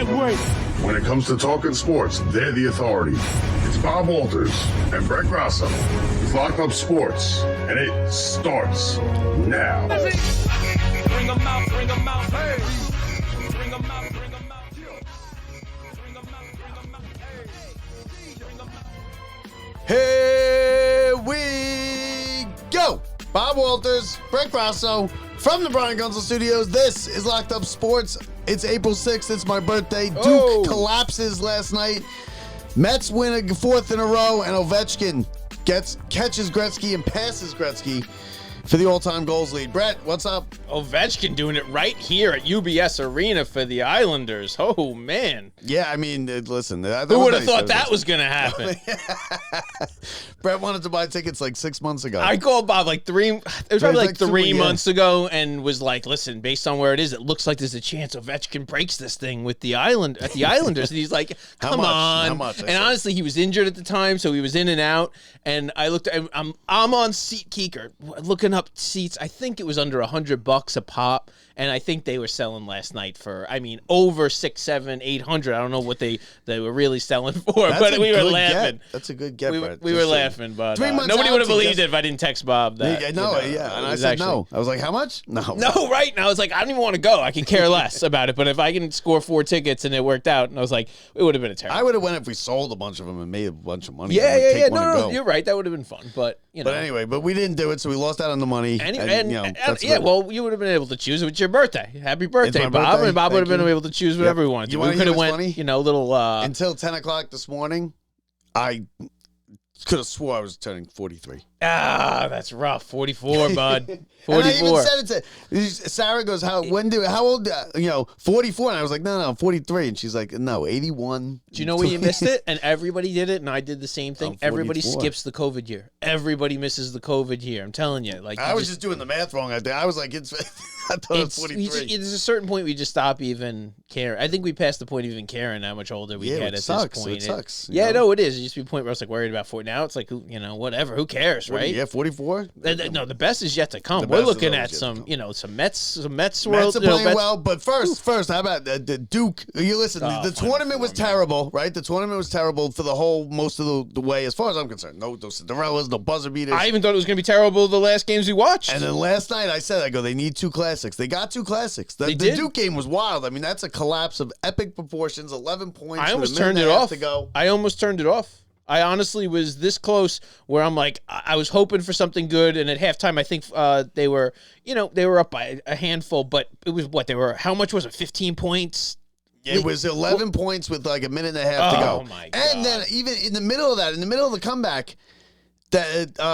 that way. When it comes to talking sports, they're the authority. It's Bob Walters and Brett Grasso. It's Locked Up Sports, and it starts now. Bring 'em out, bring 'em out, hey. Bring 'em out, bring 'em out, yo. Bring 'em out, bring 'em out, hey. Bring 'em out. Here we go. Bob Walters, Brett Grasso from the Brian Gunzel Studios. This is Locked Up Sports. It's April 6th. It's my birthday. Duke collapses last night. Mets win a fourth in a row, and Ovechkin catches Gretzky and passes Gretzky for the all-time goals lead. Brett, what's up? Ovechkin doing it right here at UBS Arena for the Islanders. Oh, man. Yeah, I mean, listen. Who would have thought that was going to happen? Brett wanted to buy tickets like 6 months ago. I called Bob it was probably like 3 months ago, and was like, listen, based on where it is, it looks like there's a chance Ovechkin breaks this thing with the Islanders. And he's like, come on. How much? And honestly, he was injured at the time, so he was in and out. And I looked, I'm on SeatGeek, looking up seats. I think it was under $100 a pop. And I think they were selling last night for, over 600, 700, 800. I don't know what they were really selling for, but we were laughing. That's a good get, Brett. We were laughing, but nobody would have believed it if I didn't text Bob that. And I said no. I was like, how much? No, right? And I was like, I don't even want to go. I can care less about it. But if I can score 4 tickets and it worked out, and I was like, it would have been a terrible. I would have went if we sold a bunch of them and made a bunch of money. Yeah. No, you're right. That would have been fun, but But anyway, we didn't do it, so we lost out on the money. Well, you would have been able to choose. It was your birthday. Happy birthday, Bob! And Bob would have been able to choose whatever he wanted to. We could have went, little until 10 o'clock this morning. I could have swore I was turning 43. That's rough. 44, bud. 44. And I even said it to Sarah. Goes, how old? 44. And I was like, no, 43. And she's like, no, 81. Do you know where you missed it? And everybody did it, and I did the same thing. Everybody skips the COVID year. Everybody misses the COVID year. I'm telling you. I was just doing the math wrong. I was like, I thought it was 43. There's a certain point we just stop even caring. I think we passed the point of even caring how much older we get at this point. It sucks. No, it is. It used to be a point where I was like worried about 40. Now it's like, whatever. Who cares, right? Yeah, 44. No, the best is yet to come. We're looking at some Mets world. Mets are playing well, but first, how about the Duke? You listen. The tournament was terrible, right? The tournament was terrible for most of the way, as far as I'm concerned. No Cinderellas, no buzzer beaters. I even thought it was going to be terrible the last games we watched. And then last night I said, they need 2 classics. They got 2 classics. The Duke game was wild. That's a collapse of epic proportions. 11 points. I almost turned it off. I almost turned it off. I honestly was this close where I'm like, I was hoping for something good, and at halftime, I think they were up by a handful, but it was how much was it? 15 points? It was 11 points with like a minute and a half to go. Oh my God. And then even in the middle of that, in the middle of the comeback,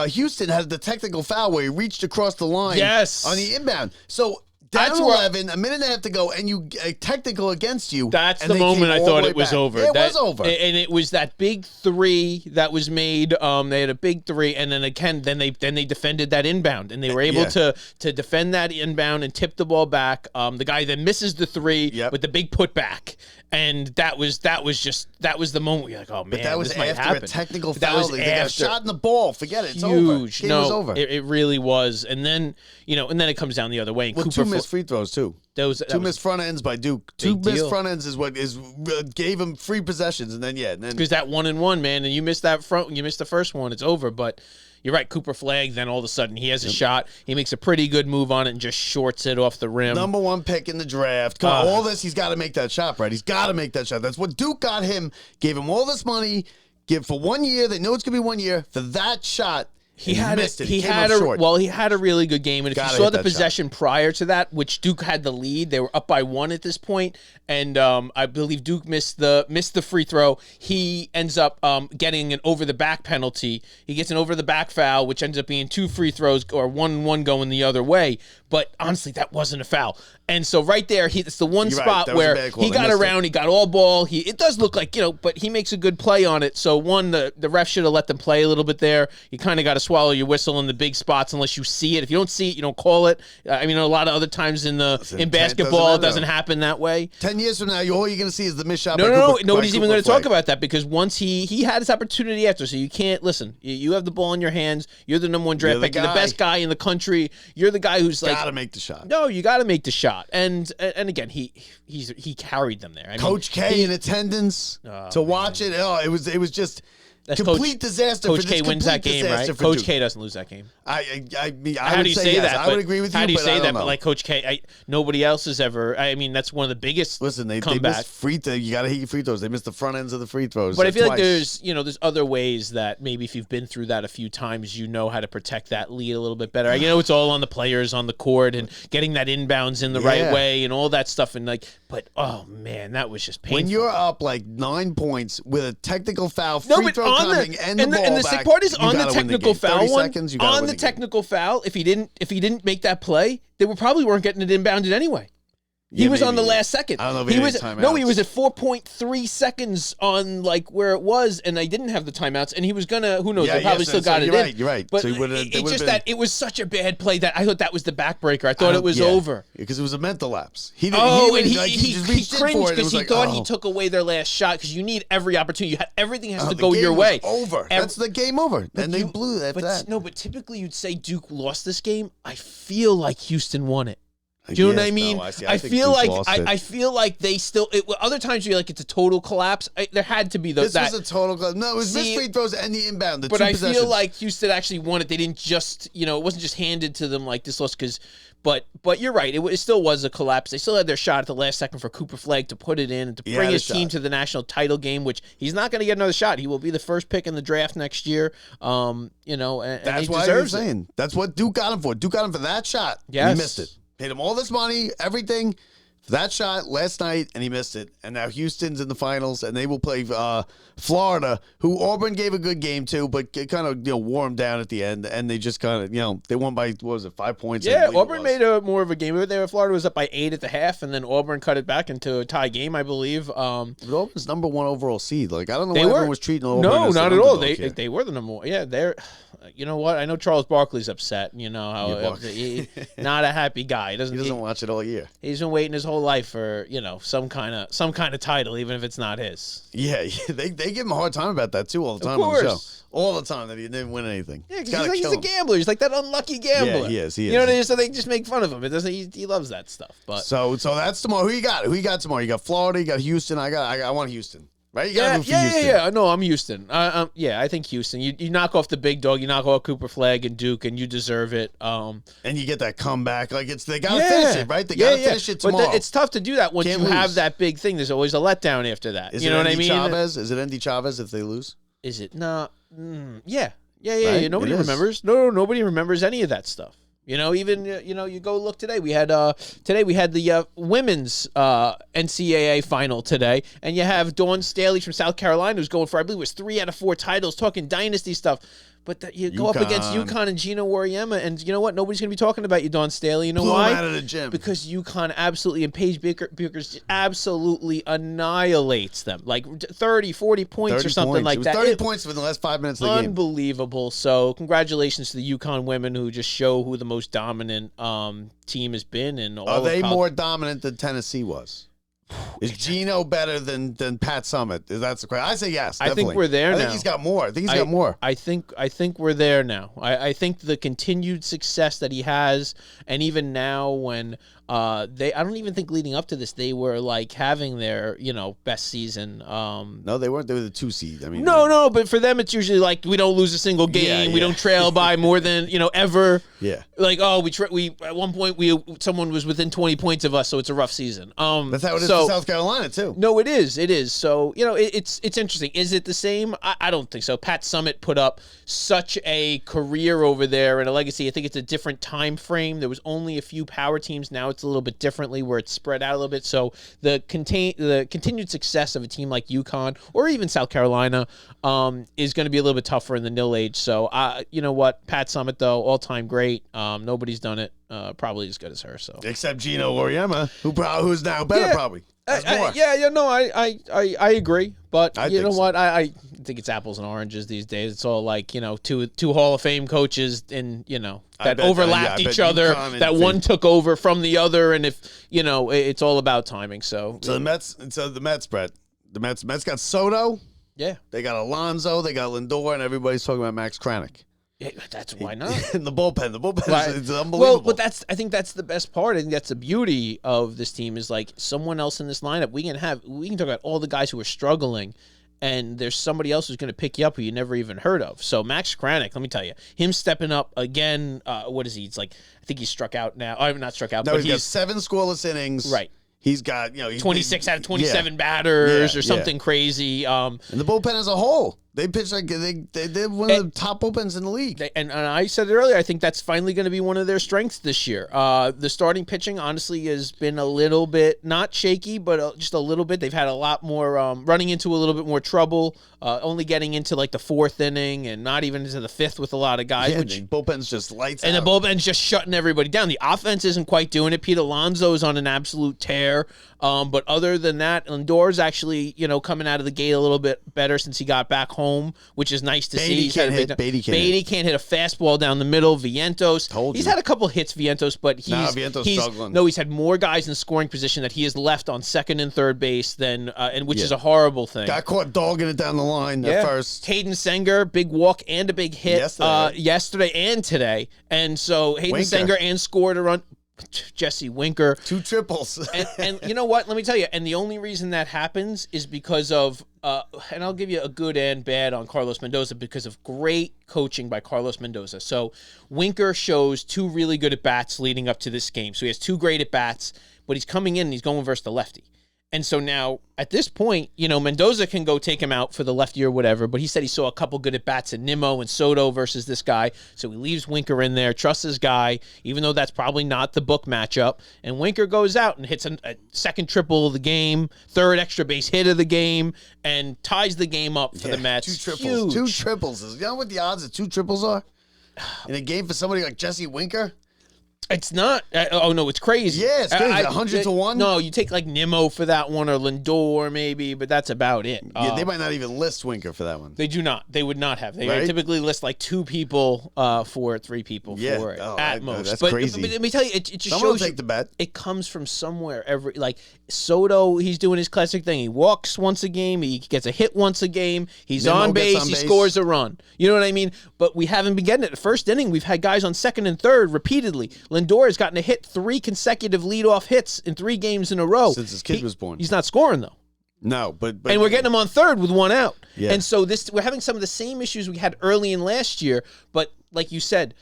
Houston had the technical foul where he reached across the line on the inbound. So down 11, a minute and a half to go, and a technical against you. That's the moment I thought it was over. Yeah, it was over. And it was that big 3 that was made. They had a big 3, and then they defended that inbound, and they were able to defend that inbound and tip the ball back. The guy then misses the 3 with the big putback. And that was the moment where you're like, oh man, but that was this might after happen. A technical But that foul. was They got shot in the ball. Forget it. It's huge. over. Game was over. It really was. And then it comes down the other way. And Cooper 2 missed free throws too. Two missed front ends by Duke. 2 missed front ends is what gave him free possessions. And then because that 1-and-1, man, and you missed that front. You missed the first one. It's over. But you're right, Cooper flagged. Then all of a sudden he has a shot. He makes a pretty good move on it and just shorts it off the rim. Number 1 pick in the draft. Come on, all this, he's got to make that shot, Brett. He's got to make that shot. That's what Duke got him. Gave him all this money. Give for 1 year. They know it's going to be 1 year. For that shot, he missed it. He had a really good game. And if you saw the possession prior to that, which Duke had the lead, they were up by 1 at this point, and I believe Duke missed the free throw. He ends up getting an over the back penalty. He gets an over the back foul, which ends up being 2 free throws or 1-1 going the other way. But honestly, that wasn't a foul. And so right there, it's the one spot where he got around, he got all ball. It does look like, but he makes a good play on it. So the ref should have let them play a little bit there. You kind of got to swallow your whistle in the big spots unless you see it. If you don't see it, you don't call it. A lot of other times in basketball, it doesn't happen that way. 10 years from now, all you're going to see is the missed shot. No, nobody's even going to talk about that because once he had his opportunity after, so you can't listen. You have the ball in your hands. You're the number 1 draft pick. You're the best guy in the country. You're the guy who's like got to make the shot. No, you got to make the shot. And again, he carried them there. I mean, Coach K in attendance to watch it. Oh, it was just complete disaster. Coach K wins that game, right? Coach K doesn't lose that game. I mean, how would do you say say yes. that? I would agree with you. How do you but say I don't that? know. But like Coach K, nobody else has ever. I mean, that's one of the biggest. Listen, they comeback. missed free throws. You got to hit your free throws. They missed the front ends of the free throws. But I feel twice. like there's other ways that maybe if you've been through that a few times, you know how to protect that lead a little bit better. It's all on the players on the court and getting that inbounds in the right way and all that stuff. And but oh man, that was just painful. When you're up like 9 points with a technical foul, free throw coming, and the ball and the back, sick part is you on the gotta win technical game. foul 30 one. seconds, you gotta On win the game. technical foul, if he didn't make that play, they probably weren't getting it inbounded anyway. He was on the last second. I don't know if he he was had timeouts. no, he was at 4.3 seconds on where it was, and they didn't have the timeouts, and he was gonna. Who knows? Yeah, they probably still got it you're in. right, you're right. But So it was such a bad play that I thought that was the backbreaker. I thought it was over. Because it was a mental lapse. He didn't. He just reached in for cringed it. because he thought he took away their last shot. Because you need every opportunity. Everything has to go your way. Over. That's the game over. And they blew that. But typically you'd say Duke lost this game. I feel like Houston won it. Do you know what I mean? No, I feel Duke like I feel like they still. Other times you're like it's a total collapse. There had to be This was a total collapse. No, it was missed free throws and the inbound. But I feel like Houston actually won it. They didn't just it wasn't just handed to them like this loss because. But you're right. It still was a collapse. They still had their shot at the last second for Cooper Flagg to put it in and to bring his team to the national title game, which he's not going to get another shot. He will be the first pick in the draft next year. And that's he why deserves you're saying. That's what Duke got him for. Duke got him for that shot. Yes. He missed it. Paid him all this money, everything, for that shot last night, and he missed it. And now Houston's in the finals, and they will play Florida, who Auburn gave a good game to, but kind of wore them down at the end. And they just kind of they won by 5 points? Yeah, Auburn made more of a game of it. Florida was up by 8 at the half, and then Auburn cut it back into a tie game, I believe. But Auburn's number 1 overall seed. Like I don't know why everyone was treating Auburn. No, as not an at all. underdog They were the number 1. Yeah, they're. You know what? I know Charles Barkley's upset. You know how he's not a happy guy. He doesn't watch it all year. He's been waiting his whole life for some kind of title, even if it's not his. Yeah, they give him a hard time about that too all the time on the show. All the time that he didn't win anything. Yeah, because he's a gambler. He's like that unlucky gambler. Yeah, he is. You know what I mean? So they just make fun of him. It doesn't. He loves that stuff. But so that's tomorrow. Who you got? Who you got tomorrow? You got Florida. You got Houston. I want Houston. Right? You gotta root for Houston. Yeah. No, I'm Houston. I think Houston. You knock off the big dog. You knock off Cooper Flagg and Duke, and you deserve it. And you get that comeback. Like they gotta finish it, right? They gotta finish it tomorrow. But it's tough to do that once you have that big thing. There's always a letdown after that. Is you know what I Andy mean? Chavez? Is it Andy Chavez if they lose? Is it? No. Yeah. Right? Nobody remembers. No, nobody remembers any of that stuff. Even you go look today. We had the women's NCAA final today, and you have Dawn Staley from South Carolina who's going for, I believe it was 3 out of 4 titles, talking dynasty stuff. But you go up against UConn and Gino Wariyama, and you know what? Nobody's going to be talking about you, Dawn Staley. You know why? Out of the gym. Because UConn absolutely, and Paige Buchers absolutely annihilates them. Like 30, 40 points or something like that. 30 points within the last 5 minutes of the game. Unbelievable. So congratulations to the UConn women who just show who the most dominant team has been. And Are they more dominant than Tennessee was? Is Gino better than Pat Summitt? That's the question. I say yes. Definitely. I think we're there now. I think he's got more. I think we're there now. I think the continued success that he has, and even now when I don't even think leading up to this they were like having their best season. No, they weren't. They were the 2 seed. I mean, no, but for them it's usually like we don't lose a single game. We don't trail by more than ever. Yeah. Like we at one point someone was within 20 points of us, so it's a rough season. That's how it is for South Carolina too. No, it is. So it's interesting. Is it the same? I don't think so. Pat Summitt put up such a career over there and a legacy. I think it's a different time frame. There was only a few power teams. Now it's a little bit differently where it's spread out a little bit. So the continued success of a team like UConn or even South Carolina is going to be a little bit tougher in the nil age. So you know what, Pat Summitt though, all time great. Nobody's done it probably as good as her. So except Gino Wariyama, who's now better probably. I agree. But you know what? So. I think it's apples and oranges these days. It's all like, two Hall of Fame coaches and, that overlapped each other, that one took over from the other. And if, it's all about timing. So the Mets, Brett, the Mets got Soto. Yeah. They got Alonso. They got Lindor. And everybody's talking about Max Kranick. That's why not. In the bullpen Right. is unbelievable. Well, but I think that's the best part. I think that's the beauty of this team is like someone else in this lineup. We can talk about all the guys who are struggling, and there's somebody else who's going to pick you up who you never even heard of. So Max Kranick, let me tell you, him stepping up again. What is he? It's like I think he's struck out now. I'm not struck out. no, but he's got 7 scoreless innings. Right. He's got, he's 26 out of 27 batters or something crazy. And the bullpen as a whole, they pitch like they're one of the top bullpens in the league. And I said it earlier, I think that's finally going to be one of their strengths this year. The starting pitching, honestly, has been a little bit, not shaky, but just a little bit. They've had a lot more, running into a little bit more trouble, only getting into like the 4th inning and not even into the 5th with a lot of guys. Yeah, the bullpen's just lights out. And the bullpen's just shutting everybody down. The offense isn't quite doing it. Pete Alonso is on an absolute tear. But other than that, Lindor's actually, coming out of the gate a little bit better since he got back home, which is nice to see. Beatty can't hit a fastball down the middle. Vientos. He's had a couple hits, Vientos, but Vientos struggling. No, he's had more guys in scoring position that he has left on second and third base than, which is a horrible thing. Got caught dogging it down the line at first. Hayden Senger, big walk and a big hit yesterday and today. And so Hayden Senger and scored a run. Jesse Winker. 2 triples. and you know what? Let me tell you. And the only reason that happens is because of, and I'll give you a good and bad on Carlos Mendoza, because of great coaching by Carlos Mendoza. So Winker shows 2 really good at-bats leading up to this game. So he has 2 great at-bats, but he's coming in and he's going versus the lefty. And so now, at this point, Mendoza can go take him out for the lefty or whatever, but he said he saw a couple good at-bats in Nimmo and Soto versus this guy, so he leaves Winker in there, trusts his guy, even though that's probably not the book matchup, and Winker goes out and hits a second triple of the game, 3rd extra base hit of the game, and ties the game up for the Mets. 2 triples. Huge. 2 triples. You know what the odds of 2 triples are in a game for somebody like Jesse Winker? It's not. Oh, no, it's crazy. Yeah, it's crazy. 100 to 1? No, you take like Nimmo for that one or Lindor maybe, but that's about it. Yeah, they might not even list Winker for that one. They do not. They would not have. They Right? typically list like 2 people for it, 3 people for it at most. That's but, crazy. But let me tell you, it just Someone will shows take the bet. It comes from somewhere. Like Soto, he's doing his classic thing. He walks once a game. He gets a hit once a game. He's Nimmo on gets base. on He base. scores a run. You know what I mean? But we haven't been getting it. The first inning, we've had guys on second and third repeatedly. Lindor has gotten a hit 3 consecutive leadoff hits in 3 games in a row. Since his kid was born. He's not scoring, though. No, but And we're getting him on third with 1 out. Yeah. And so we're having some of the same issues we had early in last year. But like you said,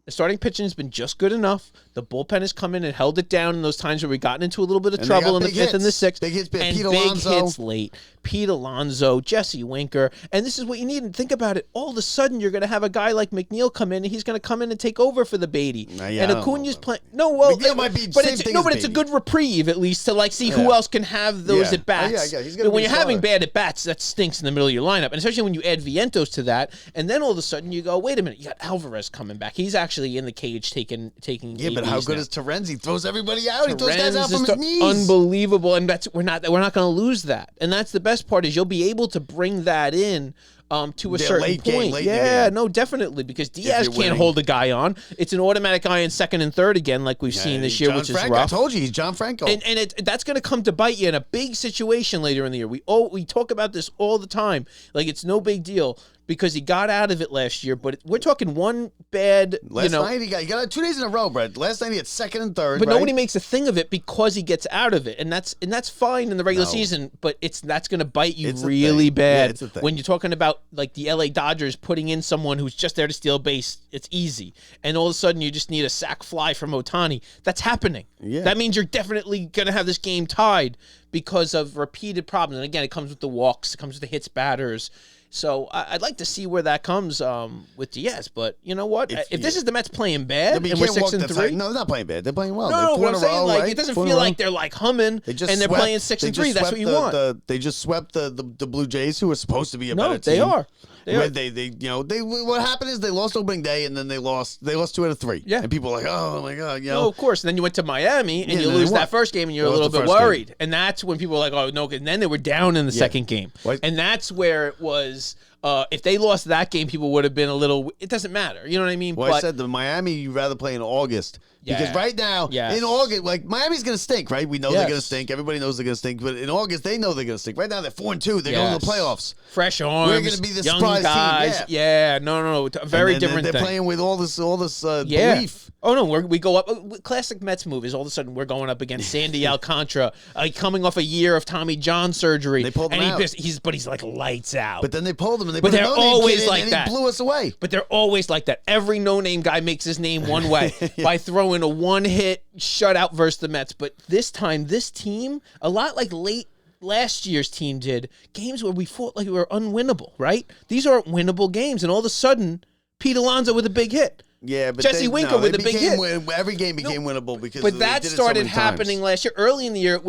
the starting pitching has been just good enough. The bullpen has come in and held it down in those times where we gotten into a little bit of And they trouble got in the big 5th and the hits. 6th. Big hits, and Pete big Alonso. hits late. Pete Alonso, Jesse Winker. And this is what you need. And think about it. All of a sudden, you're going to have a guy like McNeil come in, and he's going to come in and take over for the Beatty. Yeah, and I don't Acuna's know. playing. No, well, McNeil might be but same it's thing no, as but it's a Beatty. good reprieve at least to like see who else can have those Yeah. at bats. Oh, yeah, he's gonna when be you're a having starter. bad at bats, that stinks in the middle of your lineup, and especially when you add Vientos to that, and then all of a sudden you go, wait a minute, you got Alvarez coming back. He's actually in the cage taking. Yeah, but how ABs good now. is Terenz? He throws everybody out. He throws guys out Terenz from is his knees. unbelievable, and we're not going to lose that. And that's the best part is you'll be able to bring that in to a certain late game, point. late in the Yeah, game. no, definitely, because Diaz you're can't winning. hold a guy on. It's an automatic guy in second and third again, like we've seen this year, John which Franco, is I rough. told you, he's John Franco. And that's going to come to bite you in a big situation later in the year. We talk about this all the time, like it's no big deal because he got out of it last year. But we're talking one bad, Last night he got 2 days in a row, Brett. Last night he had second and third. But right? nobody makes a thing of it because he gets out of it, and that's fine in the regular season. But that's going to bite you It's a really thing. bad Yeah, it's a thing. when you're talking about like the LA Dodgers putting in someone who's just there to steal base. It's easy, and all of a sudden you just need a sac fly from Ohtani. That's happening. Yeah. That means you're definitely going to have this game tied because of repeated problems. And again, it comes with the walks, it comes with the hits, batters. So I'd like to see where that comes with Diaz, but you know what? If this is the Mets playing bad I mean, and you we're can't walk 6 and the 3, No, they're not playing bad. They're playing well. no, They're four what in I'm a saying, row, like right? it doesn't 4 in a feel row. like they're like humming, They just and they're swept- playing 6 they and just 3. That's what swept you want. They just swept the Blue Jays, who were supposed to be a No, better they team. are. They are. What happened is they lost opening day and then they lost 2 out of 3. Yeah. And people were like, oh my god, No, of course. And then you went to Miami and Yeah, you and then lose they won. that first game and you're They a little lost the bit first game. worried. And that's when people were like, oh no. And then they were down in the second game, Right. and that's where it was. if they lost that game, people would have been a little. It doesn't matter. You know what I mean? Well, I said the Miami, you'd rather play in August. Because right now, in August, like Miami's going to stink, right? We know they're going to stink. Everybody knows they're going to stink. But in August, they know they're going to stink. Right now, they're 4-2. They're going to the playoffs. Fresh arms. We're going to be the young surprise guys. team. Yeah, no. Very different they're thing. playing with all this belief. Oh, no, we go up. Classic Mets move is all of a sudden we're going up against Sandy Alcantara, coming off a year of Tommy John surgery. They pulled him out. He's like lights out. But then they pulled him, and they're always like and that. He blew us away. But they're always like that. Every no-name guy makes his name one way by throwing a one-hit shutout versus the Mets. But this time, this team, a lot like late last year's team did, games where we fought like we were unwinnable, right? These aren't winnable games, and all of a sudden, Pete Alonso with a big hit. Yeah, but Jesse Winker with a big hit. Every game became winnable because. But that started happening last year. Early in the year,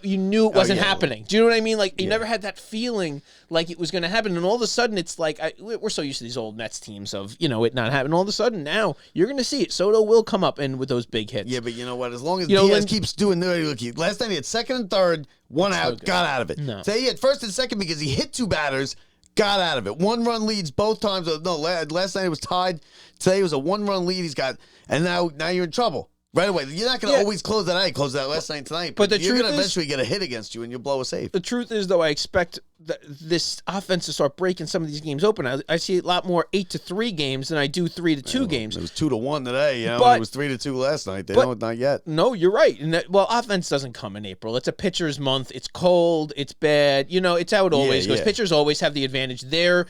you knew it wasn't happening. Do you know what I mean? Like you never had that feeling like it was going to happen, and all of a sudden it's like we're so used to these old Mets teams of it not happening. All of a sudden now you're going to see it. Soto will come up and with those big hits. Yeah, but you know what? As long as Diaz keeps doing the last time he had second and third, one out, got out of it. No. Today he had first and second because he hit two batters. Got out of it. 1-run leads both times. No, last night it was tied. Today it was a 1-run lead. He's got, and now you're in trouble right away. You're not going to always close that night. Close that last night tonight. But you're going to eventually get a hit against you, and you'll blow a save. The truth is, though, I expect this offense to start breaking some of these games open. I see a lot more 8-3 games than I do 3-2 games. It was 2-1 today. But it was 3-2 last night. They don't not yet. No, you're right. And offense doesn't come in April. It's a pitcher's month. It's cold. It's bad. It's how it always goes. Pitchers always have the advantage. They're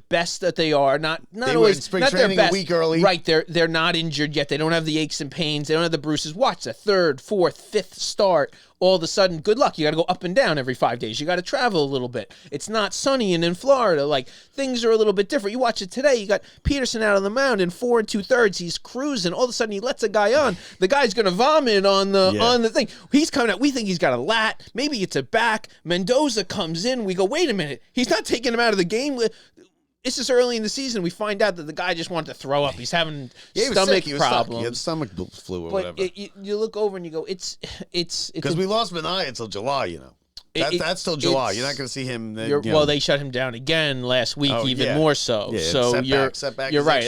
best that they are. Not they always. Were in spring not training their best. A week early. Right. They're not injured yet. They don't have the aches and pains. They don't have the bruises. Watch the third, fourth, fifth start. All of a sudden, good luck. You got to go up and down every 5 days. You got to travel a little bit. It's not sunny and in Florida. Like, things are a little bit different. You watch it today. You got Peterson out on the mound in 4 2/3. He's cruising. All of a sudden, he lets a guy on. The guy's going to vomit on the thing. He's coming out. We think he's got a lat. Maybe it's a back. Mendoza comes in. We go, wait a minute. He's not taking him out of the game. It's just early in the season. We find out that the guy just wanted to throw up. He's having stomach problems. He had stomach flu or whatever. But you look over and you go, it's because we lost Minaya until July. That's till July. You're not going to see him. Well, they shut him down again last week, more so. Yeah, so setback you're right.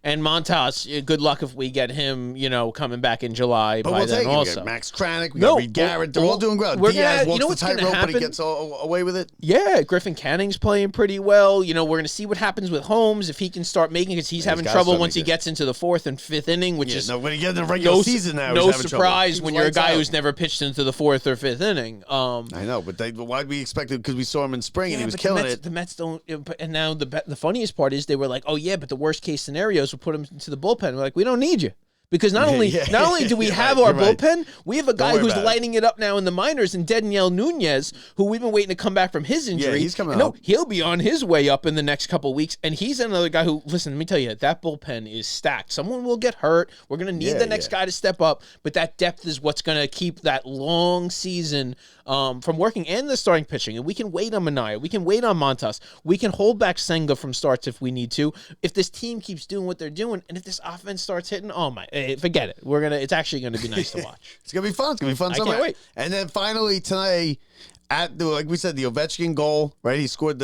And Montas, good luck if we get him, coming back in July. But by we'll then take also. We got Max Kranick, we got Reed Garrett. They're all doing well. Diaz walks the tightrope, but he gets away with it. Yeah, Griffin Canning's playing pretty well. We're going to see what happens with Holmes if he can start making, because he's having trouble once he gets into the 4th and 5th inning, which is when he gets in the regular season now. No surprise when you're a guy who's never pitched into the 4th or 5th inning. I know, but why'd we expect it? Because we saw him in spring and he was killing it. The Mets don't. And now the funniest part is they were like, oh yeah, but the worst case scenarios will put him into the bullpen. We're like, we don't need you. Because not only do we have our bullpen, we have a guy who's lighting it up now in the minors, and Daniel Nunez, who we've been waiting to come back from his injury. Yeah, he's coming up. He'll be on his way up in the next couple of weeks, and he's another guy who, listen, let me tell you, that bullpen is stacked. Someone will get hurt. We're going to need the next guy to step up, but that depth is what's going to keep that long season from working, and the starting pitching. And we can wait on Minaya. We can wait on Montas. We can hold back Senga from starts if we need to. If this team keeps doing what they're doing, and if this offense starts hitting, forget it. It's actually going to be nice to watch. It's going to be fun. It's going to be fun. I can't wait. And then finally today, like we said, the Ovechkin goal, right? He scored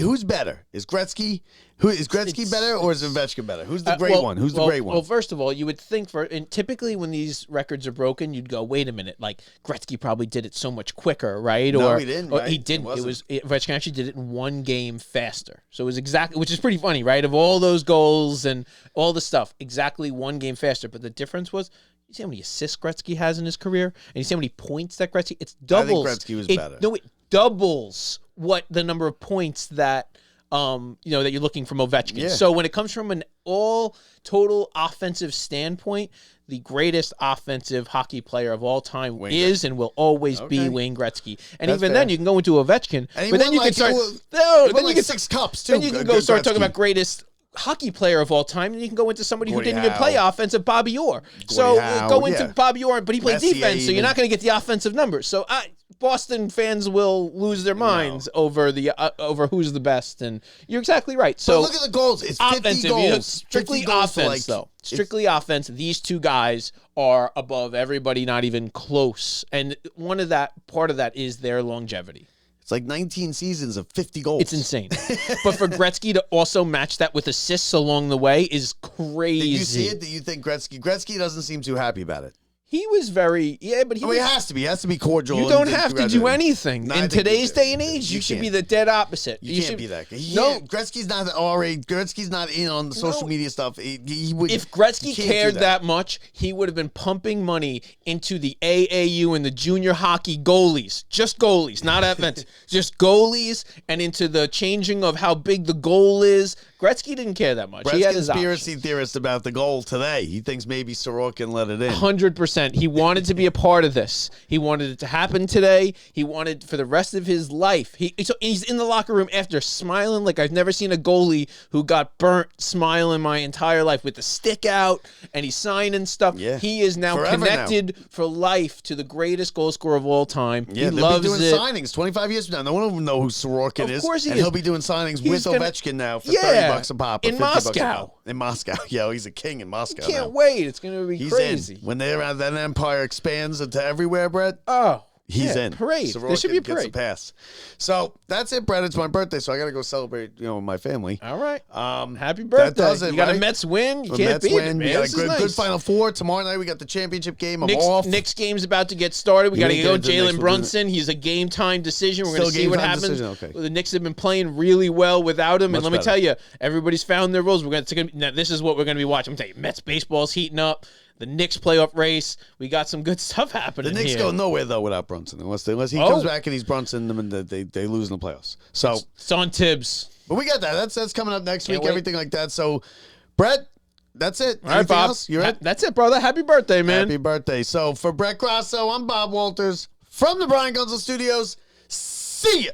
who's better? Is Gretzky better, or is Ovechkin better? Who's the great one? Who's the great one? Well, first of all, you would think and typically when these records are broken, you'd go, wait a minute, like Gretzky probably did it so much quicker, right? No, he didn't. Right? He didn't. Ovechkin actually did it in one game faster. So it was exactly, which is pretty funny, right? Of all those goals and all the stuff, exactly one game faster. But the difference was, you see how many assists Gretzky has in his career, and you see how many points that Gretzky. It's doubles. I think Gretzky was better. No, it doubles what the number of points that that you're looking from Ovechkin. Yeah. So when it comes from an all total offensive standpoint, the greatest offensive hockey player of all time is and will always be Wayne Gretzky. And That's even fair. then, you can go into Ovechkin, but then you can start. Then you get 6 cups too. Then you can go start talking about greatest hockey player of all time, and you can go into somebody who didn't even play offensive, Bobby Orr. So go into Bobby Orr, but he played defense, so you're not going to get the offensive numbers. So Boston fans will lose their minds over who's the best, and you're exactly right. So but look at the goals. It's 50 goals. Strictly 50 goals offense, though. Strictly offense. These two guys are above everybody, not even close. And part of that is their longevity. It's like 19 seasons of 50 goals. It's insane. But for Gretzky to also match that with assists along the way is crazy. Did you see it? Do you think Gretzky doesn't seem too happy about it? He was very, but he He has to be. He has to be cordial. You don't have to do anything. No, I In think today's day and age, you should be the dead opposite. You can't be that. No, Gretzky's not Gretzky's not in on the social media stuff. He would, if Gretzky cared that much, he would have been pumping money into the AAU and the junior hockey goalies. Just goalies, not events. Just goalies, and into the changing of how big the goal is. Gretzky didn't care that much. Brett's He had his conspiracy theorist about the goal today. He thinks maybe Sorokin let it in. 100%. He wanted to be a part of this. He wanted it to happen today. He wanted for the rest of his life. So he's in the locker room after smiling like I've never seen a goalie who got burnt smiling my entire life with the stick out, and he's signing stuff. Yeah. He is now Forever connected for life to the greatest goal scorer of all time. Yeah, he they'll loves be doing it. signings 25 years from now. No one will know who Sorokin is. Of course he and is. He'll be doing signings He's with gonna- Ovechkin now for $30 a pop. Or in $50 a Moscow. pop. In Moscow. Yeah, he's a king in Moscow. Can't now. wait. It's going to be He's crazy. in. When that empire expands into everywhere, Brett, Oh. he's yeah, in. Parade. Sorokin There should be a gets parade. pass. So that's it, Brett. It's my birthday, so I got to go celebrate, with my family. All right. Happy That birthday. does it, You got a right? Mets win. You The can't Mets beat win. it, man. We got This a is good nice. Final Four. Tomorrow night we got the championship game. I'm off. Knicks game's about to get started. We You got to ain't go. getting to the Knicks. Jalen We'll do Brunson. He's a game time decision. We're going to Still see what game-time happens. decision, okay. The Knicks have been playing really well without him. Much And let me better. tell you, everybody's found their roles. Now, this is what we're going to be watching. I'm telling you, Mets baseball's heating up. The Knicks playoff race. We got some good stuff happening The Knicks here. go nowhere though without Brunson, unless he comes back and he's Brunson, then they lose in the playoffs. So, It's on Tibbs. but we got that. That's coming up next Can't week. wait. Everything like that. So, Brett, that's it. All right, Anything Bob. else? You're it. That's it, brother. Happy birthday, man. Happy birthday. So for Brett Grasso, I'm Bob Walters from the Brian Gunzel Studios. See ya.